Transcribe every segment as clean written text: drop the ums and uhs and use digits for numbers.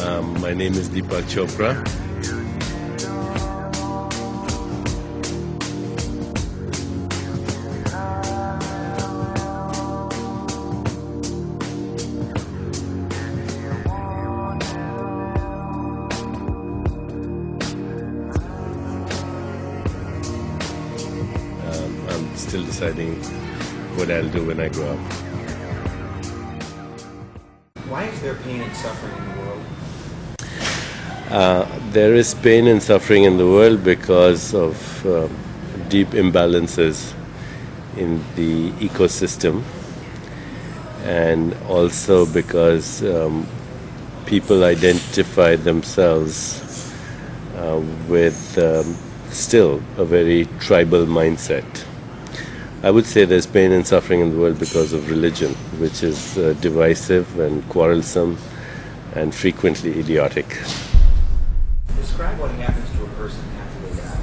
My name is Deepak Chopra. I'm still deciding what I'll do when I grow up. Why is there pain and suffering in the world? There is pain and suffering in the world because of deep imbalances in the ecosystem, and also because people identify themselves with still a very tribal mindset. I would say there's pain and suffering in the world because of religion, which is divisive and quarrelsome and frequently idiotic. Describe what happens to a person after they die.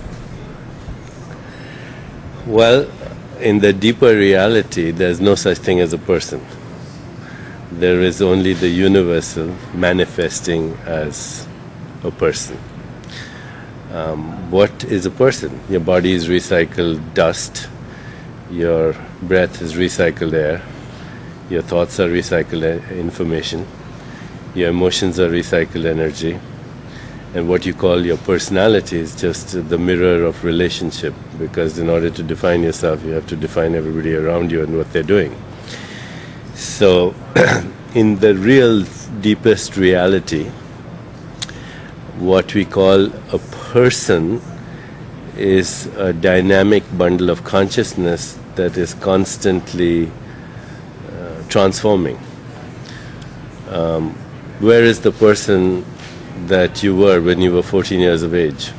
Well, in the deeper reality, there's no such thing as a person. There is only the universal manifesting as a person. What is a person? Your body is recycled dust. Your breath is recycled air. Your thoughts are recycled information. Your emotions are recycled energy. And what you call your personality is just the mirror of relationship, because in order to define yourself, you have to define everybody around you and what they're doing. So, in the real deepest reality, what we call a person is a dynamic bundle of consciousness that is constantly transforming. Where is the person that you were when you were 14 years of age?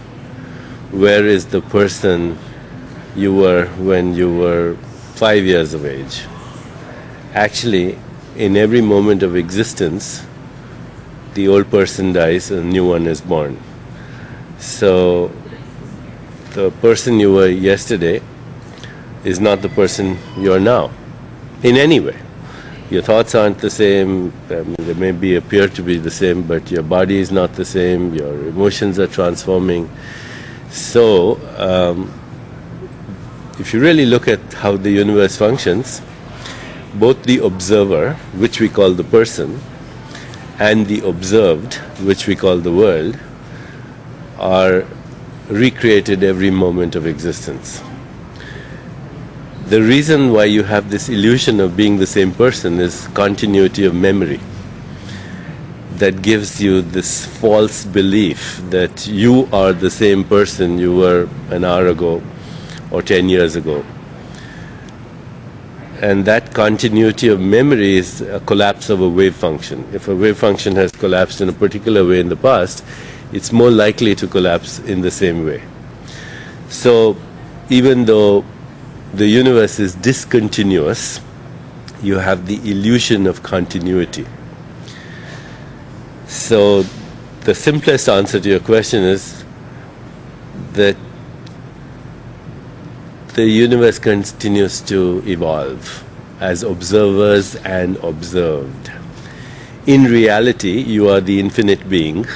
Where is the person you were when you were 5 years of age? Actually, in every moment of existence, the old person dies and a new one is born. So, the person you were yesterday is not the person you are now, in any way. Your thoughts aren't the same, they may appear to be the same, but your body is not the same, your emotions are transforming. So, if you really look at how the universe functions, both the observer, which we call the person, and the observed, which we call the world, are recreated every moment of existence. The reason why you have this illusion of being the same person is continuity of memory. That gives you this false belief that you are the same person you were an hour ago or 10 years ago. And that continuity of memory is a collapse of a wave function. If a wave function has collapsed in a particular way in the past, it's more likely to collapse in the same way. So, even though the universe is discontinuous, you have the illusion of continuity. So, the simplest answer to your question is that the universe continues to evolve as observers and observed. In reality, you are the infinite being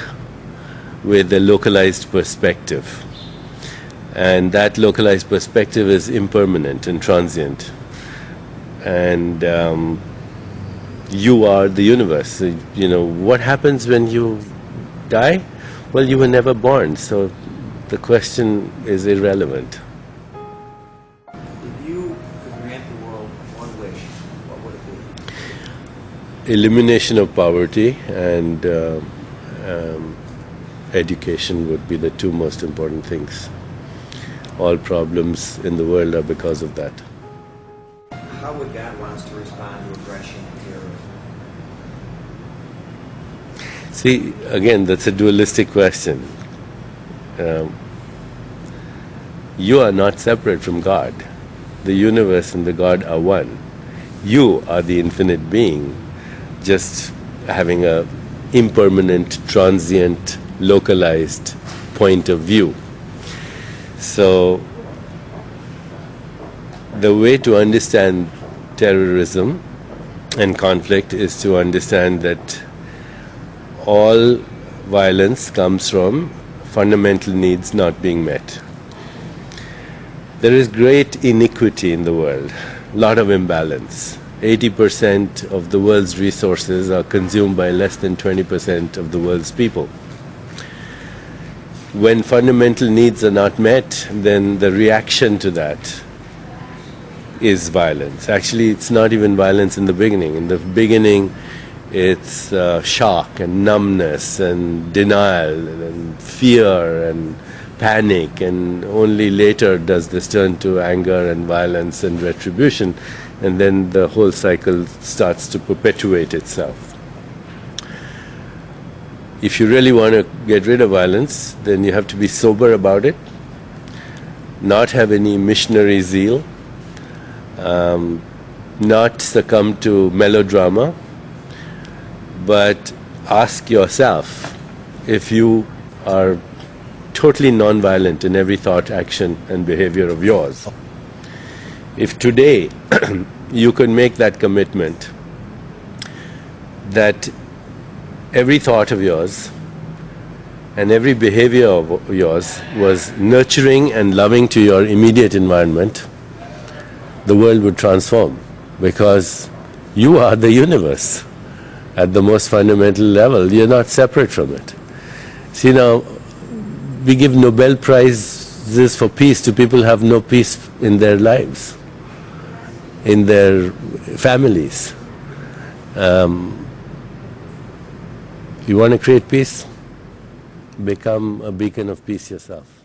with a localized perspective. And that localized perspective is impermanent and transient. And you are the universe. You know, what happens when you die? Well, you were never born, so the question is irrelevant. If you could grant the world one wish, what would it be? Elimination of poverty and education would be the two most important things. All problems in the world are because of that. How would God want us to respond to aggression and terrorism? See, again, that's a dualistic question. You are not separate from God. The universe and the God are one. You are the infinite being, just having a impermanent, transient, localized point of view. So, the way to understand terrorism and conflict is to understand that all violence comes from fundamental needs not being met. There is great inequity in the world, a lot of imbalance. 80% of the world's resources are consumed by less than 20% of the world's people. When fundamental needs are not met, then the reaction to that is violence. Actually, it's not even violence in the beginning. In the beginning, it's shock and numbness and denial and fear and panic, and only later does this turn to anger and violence and retribution, and then the whole cycle starts to perpetuate itself. If you really want to get rid of violence, then you have to be sober about it, not have any missionary zeal, not succumb to melodrama, but ask yourself if you are totally non-violent in every thought, action, and behavior of yours. If today you could make that commitment that every thought of yours and every behavior of yours was nurturing and loving to your immediate environment, the world would transform, because you are the universe at the most fundamental level. You're not separate from it. See, now, we give Nobel Prizes for peace to people who have no peace in their lives, in their families. You want to create peace? Become a beacon of peace yourself.